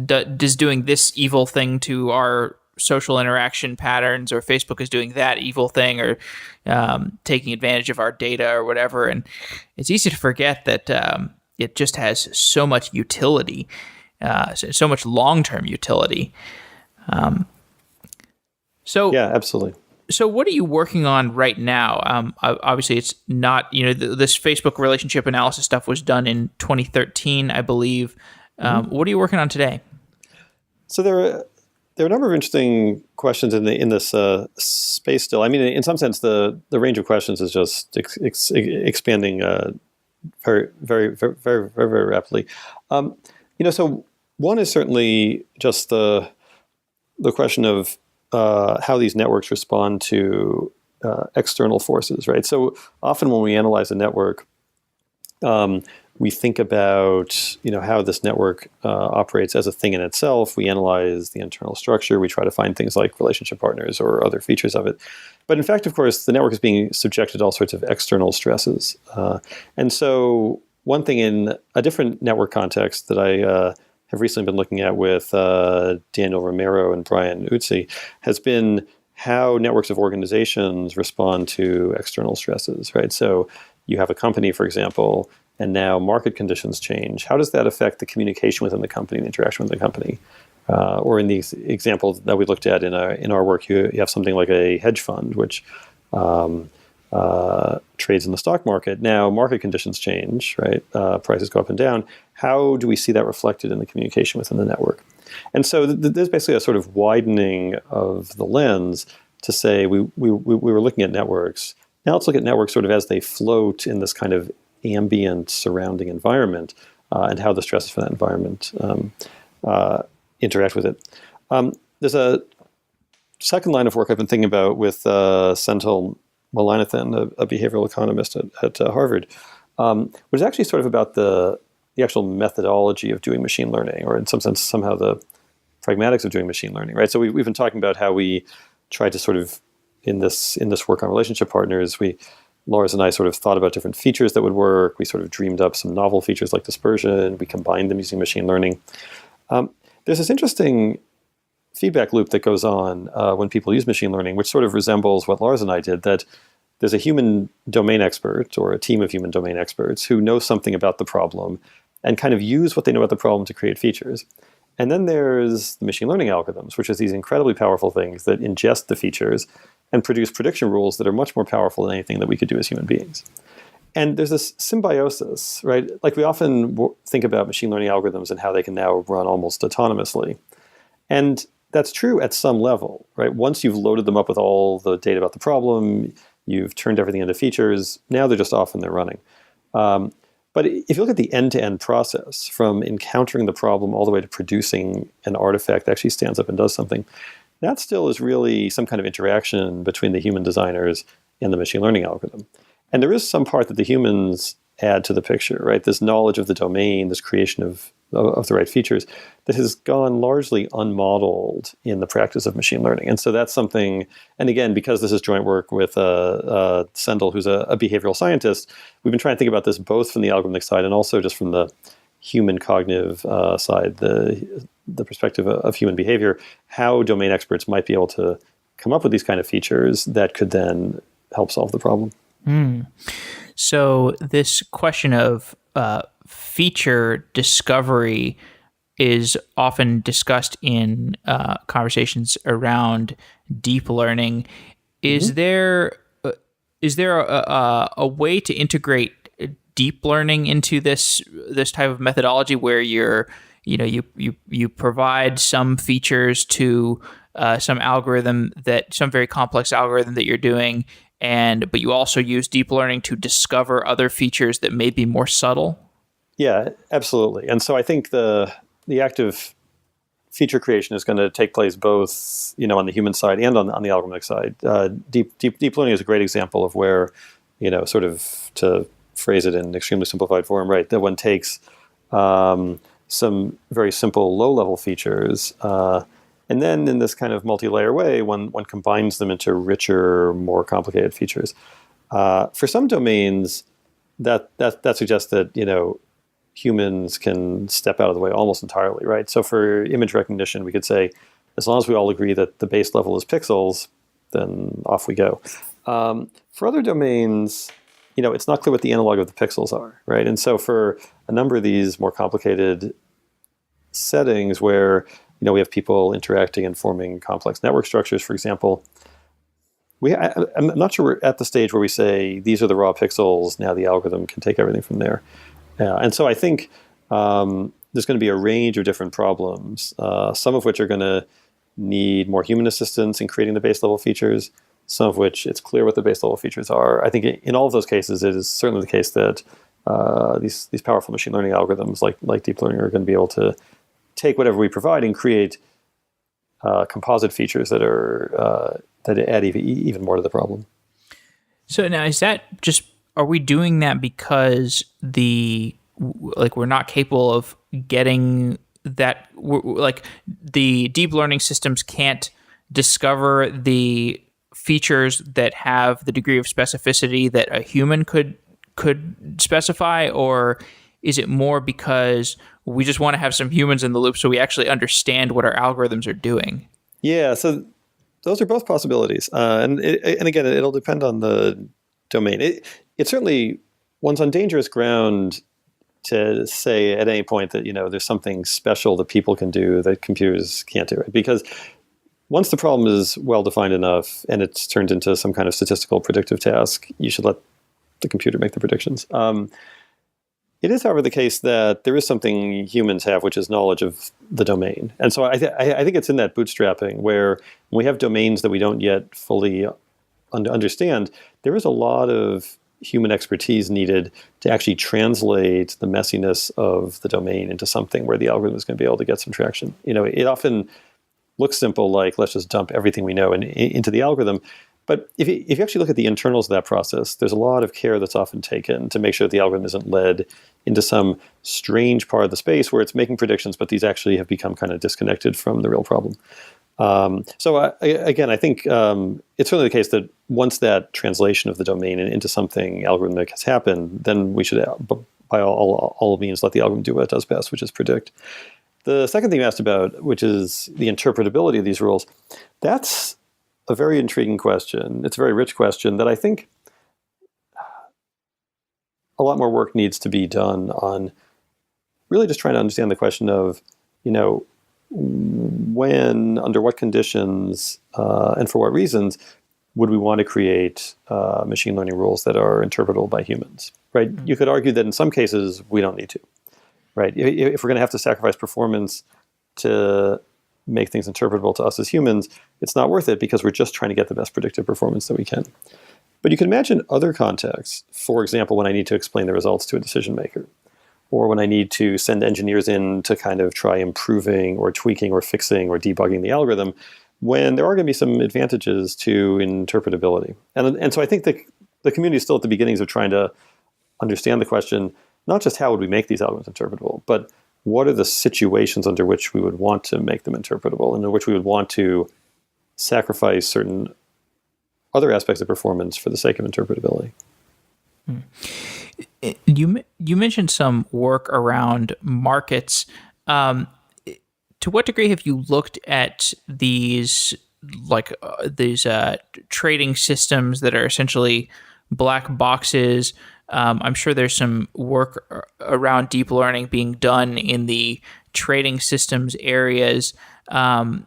doing this evil thing to our social interaction patterns, or Facebook is doing that evil thing, or taking advantage of our data or whatever. And it's easy to forget that it just has so much utility, so much long-term utility. Yeah, absolutely. So what are you working on right now? Obviously, it's not, this Facebook relationship analysis stuff was done in 2013, I believe. What are you working on today? So there are a number of interesting questions in this space still. I mean, in some sense, the range of questions is just expanding very, very, very, very, very, very rapidly. So one is certainly just the question of how these networks respond to external forces, right? So often when we analyze a network, we think about how this network operates as a thing in itself. We analyze the internal structure. We try to find things like relationship partners or other features of it. But in fact, of course, the network is being subjected to all sorts of external stresses. And so one thing in a different network context that I have recently been looking at with Daniel Romero and Brian Utsi has been how networks of organizations respond to external stresses, right? So you have a company, for example, and now market conditions change. How does that affect the communication within the company, the interaction with the company? Or in these examples that we looked at in our work, you have something like a hedge fund, which trades in the stock market. Now market conditions change, right? Prices go up and down. How do we see that reflected in the communication within the network? And so there's basically a sort of widening of the lens to say we were looking at networks. Now let's look at networks sort of as they float in this kind of ambient surrounding environment and how the stresses for that environment interact with it. There's a second line of work I've been thinking about with Senthil Mullainathan, a behavioral economist at Harvard, which is actually sort of about the actual methodology of doing machine learning, or in some sense, somehow the pragmatics of doing machine learning, right? So we've been talking about how we try to sort of, in this work on relationship partners, Lars and I sort of thought about different features that would work. We sort of dreamed up some novel features like dispersion. We combined them using machine learning. There's this interesting feedback loop that goes on when people use machine learning, which sort of resembles what Lars and I did, that there's a human domain expert or a team of human domain experts who know something about the problem and kind of use what they know about the problem to create features. And then there's the machine learning algorithms, which is these incredibly powerful things that ingest the features and produce prediction rules that are much more powerful than anything that we could do as human beings. And there's this symbiosis, right? Like we often think about machine learning algorithms and how they can now run almost autonomously. And that's true at some level, right? Once you've loaded them up with all the data about the problem, you've turned everything into features, now they're just off and they're running. But if you look at the end-to-end process, from encountering the problem all the way to producing an artifact that actually stands up and does something, that still is really some kind of interaction between the human designers and the machine learning algorithm. And there is some part that the humans add to the picture, right? This knowledge of the domain, this creation of the right features that has gone largely unmodeled in the practice of machine learning. And so that's something, and again, because this is joint work with Senthil, who's a behavioral scientist, we've been trying to think about this both from the algorithmic side and also just from the human cognitive side, the perspective of human behavior, how domain experts might be able to come up with these kind of features that could then help solve the problem. So this question of feature discovery is often discussed in conversations around deep learning. Is there a way to integrate deep learning into this type of methodology where you provide some features to some very complex algorithm that you're doing, but you also use deep learning to discover other features that may be more subtle? Yeah, absolutely. And so I think the act of feature creation is going to take place both, on the human side and on the algorithmic side. Deep learning is a great example of where, sort of to phrase it in an extremely simplified form, right? That one takes some very simple low-level features, and then in this kind of multi-layer way, one combines them into richer, more complicated features. For some domains, that suggests that humans can step out of the way almost entirely, right? So for image recognition, we could say, as long as we all agree that the base level is pixels, then off we go. For other domains, it's not clear what the analog of the pixels are, right? And so for a number of these more complicated settings where we have people interacting and forming complex network structures, for example, I'm not sure we're at the stage where we say these are the raw pixels. Now the algorithm can take everything from there. And so I think there's going to be a range of different problems, some of which are going to need more human assistance in creating the base level features, some of which it's clear what the base level features are. I think in all of those cases, it is certainly the case that these powerful machine learning algorithms like deep learning are going to be able to take whatever we provide and create composite features that add even more to the problem. So now is that just, are we doing that because we're not capable of getting that, like the deep learning systems can't discover the features that have the degree of specificity that a human could specify, or is it more because we just want to have some humans in the loop so we actually understand what our algorithms are doing? Yeah, so those are both possibilities, and again, it'll depend on the domain. It certainly, one's on dangerous ground to say at any point that there's something special that people can do that computers can't do, right? Because once the problem is well defined enough and it's turned into some kind of statistical predictive task, you should let the computer make the predictions. It is, however, the case that there is something humans have, which is knowledge of the domain. And so I think it's in that bootstrapping where when we have domains that we don't yet fully understand, there is a lot of human expertise needed to actually translate the messiness of the domain into something where the algorithm is going to be able to get some traction. It often looks simple, like let's just dump everything we know into the algorithm. But if you actually look at the internals of that process, there's a lot of care that's often taken to make sure that the algorithm isn't led into some strange part of the space where it's making predictions, but these actually have become kind of disconnected from the real problem. Again, I think it's certainly the case that once that translation of the domain into something algorithmic has happened, then we should, by all means, let the algorithm do what it does best, which is predict. The second thing you asked about, which is the interpretability of these rules, that's a very intriguing question. It's a very rich question that I think a lot more work needs to be done on really just trying to understand the question of, when, under what conditions, and for what reasons would we want to create machine learning rules that are interpretable by humans, right? Mm-hmm. You could argue that in some cases we don't need to, right? If we're going to have to sacrifice performance to make things interpretable to us as humans, it's not worth it because we're just trying to get the best predictive performance that we can. But you can imagine other contexts, for example, when I need to explain the results to a decision maker, or when I need to send engineers in to kind of try improving or tweaking or fixing or debugging the algorithm, when there are going to be some advantages to interpretability. And so I think the community is still at the beginnings of trying to understand the question, not just how would we make these algorithms interpretable, but what are the situations under which we would want to make them interpretable and in which we would want to sacrifice certain other aspects of performance for the sake of interpretability. You mentioned some work around markets. To what degree have you looked at these trading systems that are essentially black boxes? I'm sure there's some work around deep learning being done in the trading systems areas. Are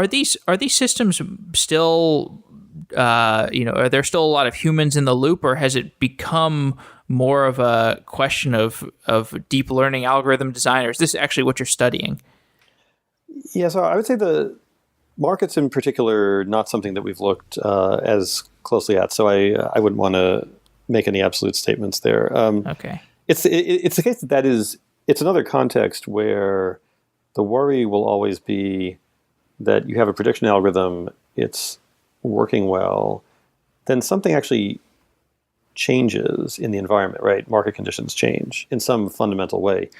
these systems still, are there still a lot of humans in the loop, or has it become more of a question of deep learning algorithm design, or is this actually what you're studying? Yeah, so I would say the markets in particular, not something that we've looked as closely at. So I wouldn't want to make any absolute statements there. Okay. It's the case that it's another context where the worry will always be that you have a prediction algorithm, it's working well, then something actually changes in the environment, right? Market conditions change in some fundamental way.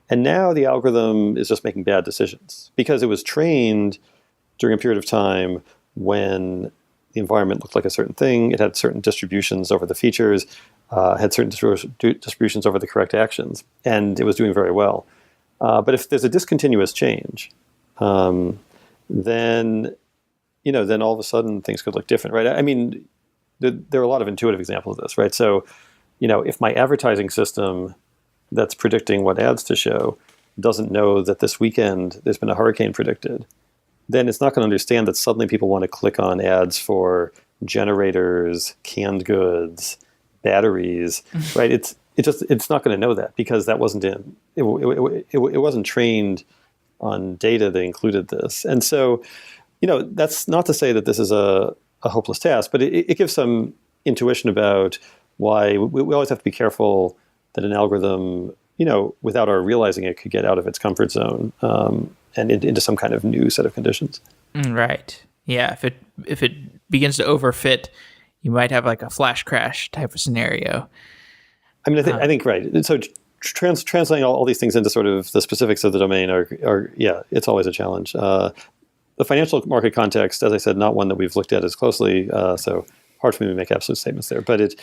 And now the algorithm is just making bad decisions because it was trained during a period of time when the environment looked like a certain thing. It had certain distributions over the features, had certain distributions over the correct actions, and it was doing very well. But if there's a discontinuous change, then all of a sudden things could look different, right? I mean, there are a lot of intuitive examples of this, right? So, if my advertising system that's predicting what ads to show doesn't know that this weekend there's been a hurricane predicted, then it's not going to understand that suddenly people want to click on ads for generators, canned goods, batteries, right? It's not going to know that because that wasn't it wasn't trained on data that included this. And so, that's not to say that this is a hopeless task, but it gives some intuition about why we always have to be careful that an algorithm, without our realizing it, could get out of its comfort zone and into some kind of new set of conditions. Right. Yeah. If it begins to overfit, you might have like a flash crash type of scenario. I mean, I think right. So translating all these things into sort of the specifics of the domain are it's always a challenge. The financial market context, as I said, not one that we've looked at as closely, so hard for me to make absolute statements there. But it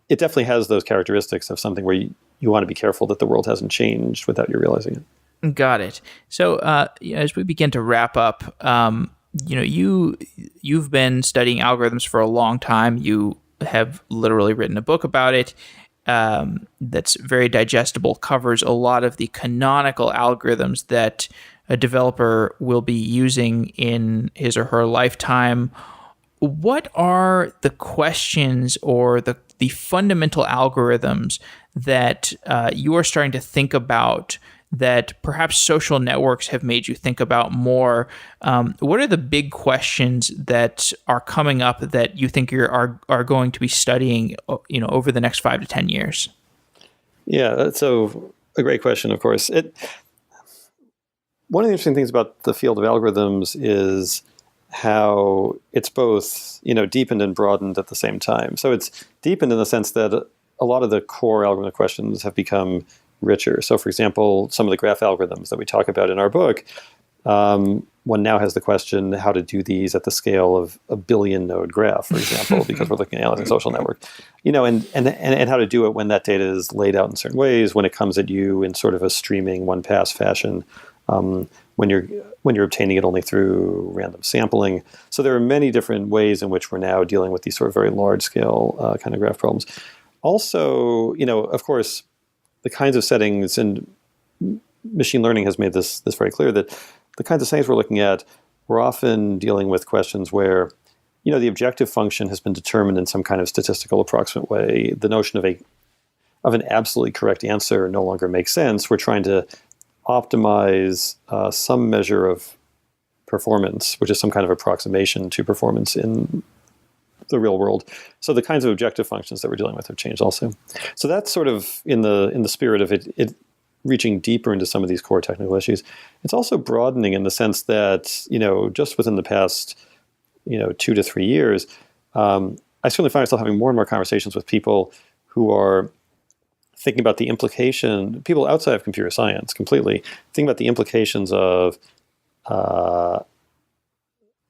definitely has those characteristics of something where you want to be careful that the world hasn't changed without you realizing it. Got it. So as we begin to wrap up, you've been studying algorithms for a long time. You have literally written a book about it. That's very digestible, covers a lot of the canonical algorithms that a developer will be using in his or her lifetime. What are the questions or the fundamental algorithms that you are starting to think about that perhaps social networks have made you think about more? What are the big questions that are coming up that you think are going to be studying, over the next 5 to 10 years? Yeah, that's a great question. Of course, one of the interesting things about the field of algorithms is how it's both, deepened and broadened at the same time. So it's deepened in the sense that a lot of the core algorithmic questions have become richer. So, for example, some of the graph algorithms that we talk about in our book, one now has the question how to do these at the scale of a billion node graph, for example, because we're looking at analyzing social network, and how to do it when that data is laid out in certain ways, when it comes at you in sort of a streaming one pass fashion, when you're obtaining it only through random sampling. So there are many different ways in which we're now dealing with these sort of very large scale kind of graph problems. Also, of course, the kinds of settings, and machine learning has made this very clear, that the kinds of settings we're looking at, we're often dealing with questions where, the objective function has been determined in some kind of statistical approximate way. The notion of an absolutely correct answer no longer makes sense. We're trying to optimize some measure of performance, which is some kind of approximation to performance in the real world. So the kinds of objective functions that we're dealing with have changed also. So that's sort of in the spirit of it reaching deeper into some of these core technical issues. It's also broadening in the sense that, just within the past, 2 to 3 years, I certainly find myself having more and more conversations with people who are thinking about the implication, people outside of computer science completely, thinking about the implications of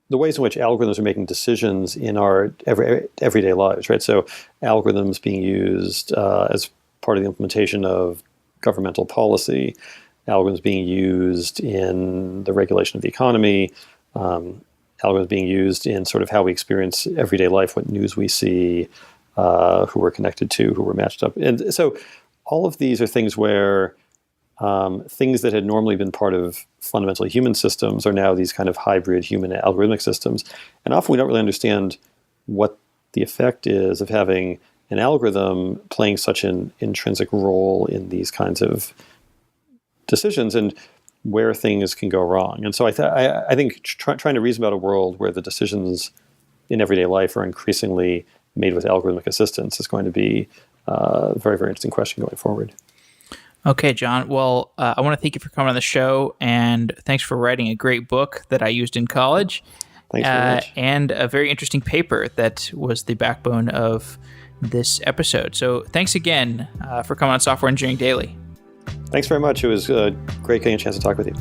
the ways in which algorithms are making decisions in our everyday lives, right? So algorithms being used as part of the implementation of governmental policy, algorithms being used in the regulation of the economy, algorithms being used in sort of how we experience everyday life, what news we see, who we're connected to, who we're matched up. And so all of these are things where things that had normally been part of fundamentally human systems are now these kind of hybrid human algorithmic systems. And often we don't really understand what the effect is of having an algorithm playing such an intrinsic role in these kinds of decisions and where things can go wrong. And so I think trying to reason about a world where the decisions in everyday life are increasingly made with algorithmic assistance is going to be a very, very interesting question going forward. Okay, John. Well, I want to thank you for coming on the show, and thanks for writing a great book that I used in college. Thanks very much. And a very interesting paper that was the backbone of this episode. So thanks again for coming on Software Engineering Daily. Thanks very much. It was great getting a chance to talk with you.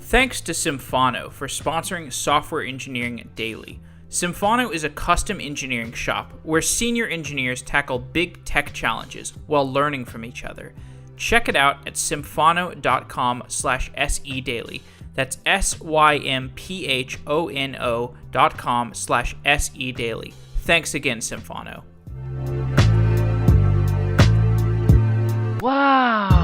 Thanks to Symphono for sponsoring Software Engineering Daily. Symphono is a custom engineering shop where senior engineers tackle big tech challenges while learning from each other. Check it out at symphono.com/sedaily. That's symphono.com/sedaily. Thanks again, Symphono. Wow.